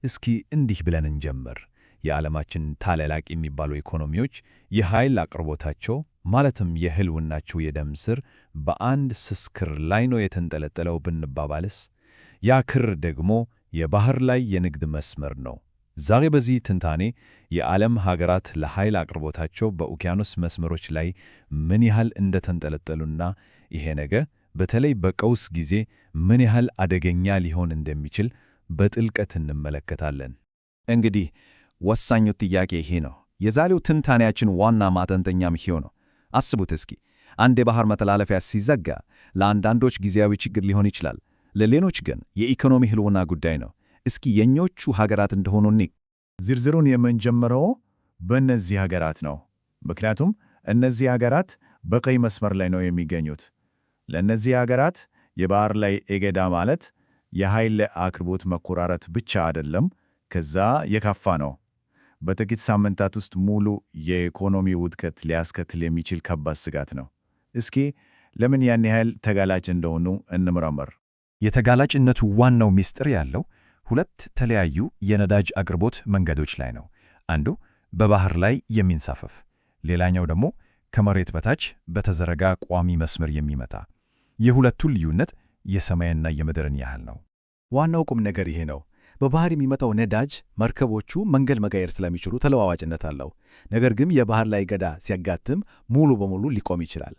እስኪ እንዲህ ብለን እንጀምር። የዓለማችን ታላላቅ የሚባሉ ኢኮኖሚዎች የኃይል አቅርቦታቸው ማለትም የህልውናቸው የደም ስር በአንድ ስስ ክር ላይ ነው የተንጠለጠለው ብንባባልስ? ያ ክር ደግሞ የባህር ላይ የንግድ መስመር ነው። ዛሬ በዚህ ትንታኔ የዓለም ሀገራት ለኃይል አቅርቦታቸው በውቅያኖስ መስመሮች ላይ ምን ያህል እንደተንጠለጠሉና ይሄ ነገር በተለይ በቀውስ ጊዜ ምን ያህል አደገኛ ሊሆን እንደሚችል በጥልቀት እንመለከታለን። እንግዲህ ወሳኙ ጥያቄ ይሄ ነው። የዛሬው ትንታኔያችን ዋና ማጠንጠኛም ይሄው ነው። አስቡት እስኪ አንድ የባህር መተላለፊያ ሲዘጋ ለአንዳንዶች ጊዜያዊ ችግር ሊሆን ይችላል፣ ለሌሎች ግን የኢኮኖሚ ህልውና ጉዳይ ነው። እስኪ የኞቹ ሀገራት እንደሆኑ ዝርዝሩን የምንጀምረው በእነዚህ ሀገራት ነው። ምክንያቱም እነዚህ ሀገራት በቀይ መስመር ላይ ነው የሚገኙት። ለእነዚህ ሀገራት የባህር ላይ እገዳ ማለት የኃይል አቅርቦት መቆራረጥ ብቻ አይደለም፣ ከዛ የከፋ ነው። በጥቂት ሳምንታት ውስጥ ሙሉ የኢኮኖሚ ውድቀት ሊያስከትል የሚችል ከባድ ስጋት ነው። እስኪ ለምን ያን ያህል ተጋላጭ እንደሆኑ እንመርምር። የተጋላጭነቱ ዋናው ምስጢር ያለው ሁለት ተለያዩ የነዳጅ አቅርቦት መንገዶች ላይ ነው። አንዱ በባህር ላይ የሚንሳፈፍ፣ ሌላኛው ደግሞ ከመሬት በታች በተዘረጋ ቋሚ መስመር የሚመታ። የሁለቱ ልዩነት የሰማይና የምድርን ያህል ነው። ዋናው ቁም ነገር ይሄ ነው። በባህር የሚመጣው ነዳጅ መርከቦቹ መንገድ መቀየር ስለሚችሉ ተለዋዋጭነት አለው። ነገር ግን የባህር ላይ እገዳ ሲያጋጥም ሙሉ በሙሉ ሊቆም ይችላል።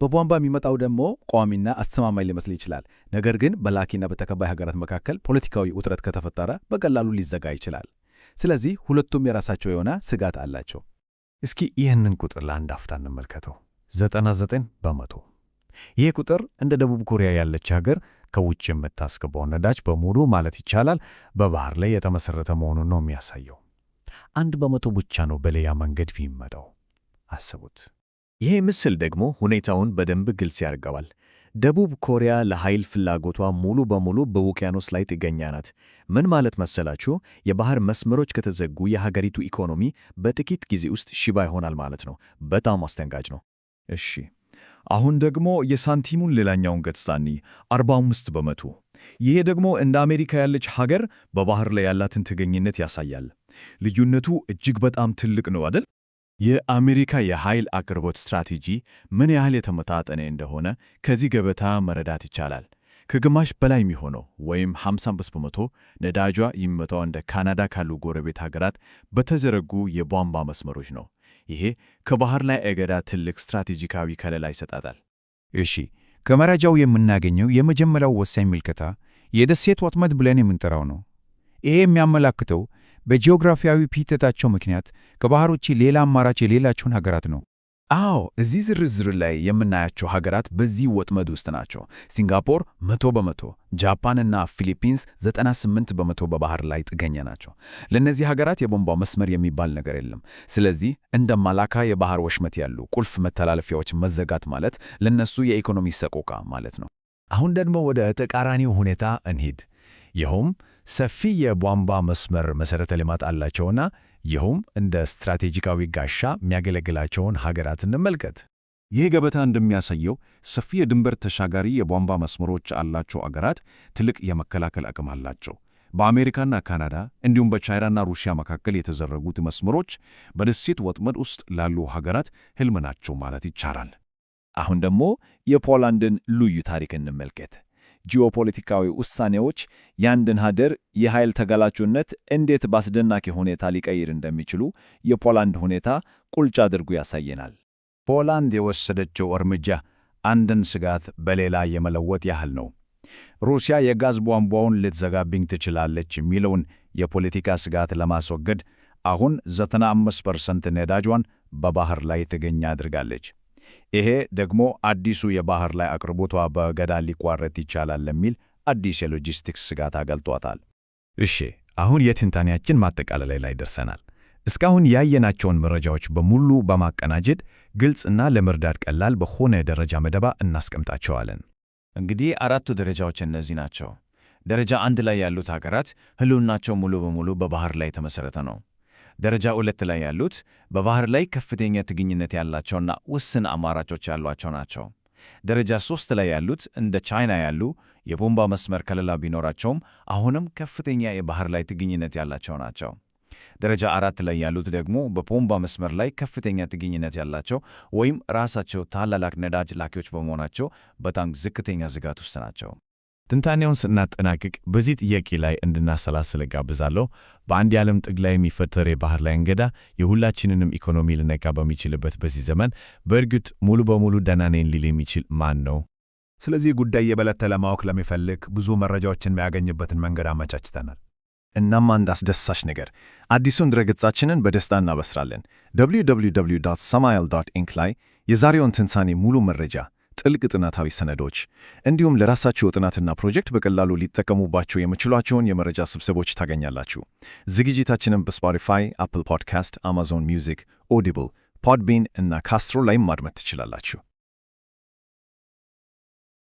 በቧንቧ የሚመጣው ደግሞ ቋሚና አስተማማኝ ሊመስል ይችላል። ነገር ግን በላኪና በተቀባይ ሀገራት መካከል ፖለቲካዊ ውጥረት ከተፈጠረ በቀላሉ ሊዘጋ ይችላል። ስለዚህ ሁለቱም የራሳቸው የሆነ ስጋት አላቸው። እስኪ ይህንን ቁጥር ለአንድ አፍታ እንመልከተው። 99%። ይህ ቁጥር እንደ ደቡብ ኮሪያ ያለች ሀገር ከውጭ የምታስገባው ነዳጅ በሙሉ ማለት ይቻላል በባህር ላይ የተመሰረተ መሆኑን ነው የሚያሳየው። 1% ብቻ ነው በሌላ መንገድ የሚመጣው። አስቡት። ይሄ ምስል ደግሞ ሁኔታውን በደንብ ግልጽ ያደርገዋል። ደቡብ ኮሪያ ለኃይል ፍላጎቷ ሙሉ በሙሉ በውቅያኖስ ላይ ጥገኛ ናት። ምን ማለት መሰላችሁ? የባህር መስመሮች ከተዘጉ የሀገሪቱ ኢኮኖሚ በጥቂት ጊዜ ውስጥ ሽባ ይሆናል ማለት ነው። በጣም አስደንጋጭ ነው። እሺ፣ አሁን ደግሞ የሳንቲሙን ሌላኛውን ገጽታ 45%። ይሄ ደግሞ እንደ አሜሪካ ያለች ሀገር በባህር ላይ ያላትን ጥገኝነት ያሳያል። ልዩነቱ እጅግ በጣም ትልቅ ነው አይደል? የአሜሪካ የኃይል አቅርቦት ስትራቴጂ ምን ያህል የተመጣጠነ እንደሆነ ከዚህ ገበታ መረዳት ይቻላል። ከግማሽ በላይ የሚሆነው ወይም 55% ነዳጇ የሚመጣው እንደ ካናዳ ካሉ ጎረቤት ሀገራት በተዘረጉ የቧንቧ መስመሮች ነው። ይሄ ከባህር ላይ እገዳ ትልቅ ስትራቴጂካዊ ከለላ ይሰጣታል። እሺ፣ ከመረጃው የምናገኘው የመጀመሪያው ወሳኝ ምልከታ የደሴት ወጥመድ ብለን የምንጠራው ነው። ይሄ የሚያመላክተው በጂኦግራፊያዊ ፒተታቸው ምክንያት ከባህር ውጪ ሌላ አማራጭ የሌላቸውን ሀገራት ነው። አዎ፣ እዚህ ዝርዝር ላይ የምናያቸው ሀገራት በዚህ ወጥመድ ውስጥ ናቸው። ሲንጋፖር 100%፣ ጃፓንና ፊሊፒንስ 98% በባህር ላይ ጥገኛ ናቸው። ለእነዚህ ሀገራት የቧንቧ መስመር የሚባል ነገር የለም። ስለዚህ እንደ ማላካ የባህር ወሽመጥ ያሉ ቁልፍ መተላለፊያዎች መዘጋት ማለት ለነሱ የኢኮኖሚ ሰቆቃ ማለት ነው። አሁን ደግሞ ወደ ተቃራኒው ሁኔታ እንሂድ። ይኸውም ሰፊ የቧንቧ መስመር መሠረተ ልማት አላቸውና ይኸውም እንደ ስትራቴጂካዊ ጋሻ የሚያገለግላቸውን ሀገራት እንመልከት። ይህ ገበታ እንደሚያሳየው ሰፊ የድንበር ተሻጋሪ የቧንቧ መስመሮች አላቸው አገራት ትልቅ የመከላከል አቅም አላቸው። በአሜሪካና ካናዳ እንዲሁም በቻይናና ሩሲያ መካከል የተዘረጉት መስመሮች በደሴት ወጥመድ ውስጥ ላሉ ሀገራት ሕልም ናቸው ማለት ይቻላል። አሁን ደግሞ የፖላንድን ልዩ ታሪክ እንመልከት። ጂኦፖለቲካዊ ውሳኔዎች የአንድን ሀገር የኃይል ተጋላጭነት እንዴት በአስደናቂ ሁኔታ ሊቀይር እንደሚችሉ የፖላንድ ሁኔታ ቁልጭ አድርጎ ያሳየናል። ፖላንድ የወሰደችው እርምጃ አንድን ስጋት በሌላ የመለወጥ ያህል ነው። ሩሲያ የጋዝ ቧንቧውን ልትዘጋብኝ ትችላለች የሚለውን የፖለቲካ ስጋት ለማስወገድ አሁን 95% ነዳጇን በባህር ላይ ጥገኛ አድርጋለች። ይሄ ደግሞ አዲሱ የባህር ላይ አቅርቦቷ በእገዳ ሊቋረጥ ይችላል ለሚል አዲስ የሎጂስቲክስ ስጋት አገልጧታል። እሺ፣ አሁን የትንታኔያችን ማጠቃለያ ላይ ደርሰናል። እስካሁን ያየናቸውን መረጃዎች በሙሉ በማቀናጀት ግልጽና ለመርዳት ቀላል በሆነ ደረጃ መደባ እናስቀምጣቸዋለን። እንግዲህ አራቱ ደረጃዎች እነዚህ ናቸው። ደረጃ 1 ላይ ያሉት ሀገራት ህልውናቸው ሙሉ በሙሉ በባህር ላይ የተመሰረተ ነው። ደረጃ 2 ላይ ያሉት በባህር ላይ ከፍተኛ ጥገኝነት ያላቸውና ውስን አማራጮች ያሏቸው ናቸው። ደረጃ 3 ላይ ያሉት እንደ ቻይና ያሉ የቧንቧ መስመር ከለላ ቢኖራቸውም አሁንም ከፍተኛ የባህር ላይ ጥገኝነት ያላቸው ናቸው። ደረጃ 4 ላይ ያሉት ደግሞ በቧንቧ መስመር ላይ ከፍተኛ ጥገኝነት ያላቸው ወይም ራሳቸው ታላላቅ ነዳጅ ላኪዎች በመሆናቸው በጣም ዝቅተኛ ስጋት ውስጥ ናቸው። ትንታኔውን ስናጠናቅቅ በዚህ ጥያቄ ላይ እንድናሰላስል ጋብዛለሁ። በአንድ የዓለም ጥግ ላይ የሚፈጠር የባህር ላይ እንገዳ የሁላችንንም ኢኮኖሚ ሊነካ በሚችልበት በዚህ ዘመን በእርግጥ ሙሉ በሙሉ ደህና ነኝ ሊል የሚችል ማን ነው? ስለዚህ ጉዳይ የበለጠ ለማወቅ ለሚፈልግ ብዙ መረጃዎችን የሚያገኝበትን መንገድ አመቻችተናል። እናም አንድ አስደሳች ነገር፣ አዲሱን ድረገጻችንን በደስታ እናበስራለን። www.samael.inc ላይ የዛሬውን ትንታኔ ሙሉ መረጃ፣ ጥልቅ ጥናታዊ ሰነዶች እንዲሁም ለራሳችሁ ጥናትና ፕሮጀክት በቀላሉ ሊጠቀሙባቸው የሚችሏቸውን የመረጃ ስብስቦች ታገኛላችሁ። ዝግጅታችንን በስፖቲፋይ፣ አፕል ፖድካስት፣ አማዞን ሚውዚክ፣ ኦዲብል፣ ፖድቢን እና ካስትሮ ላይም ማድመጥ ትችላላችሁ።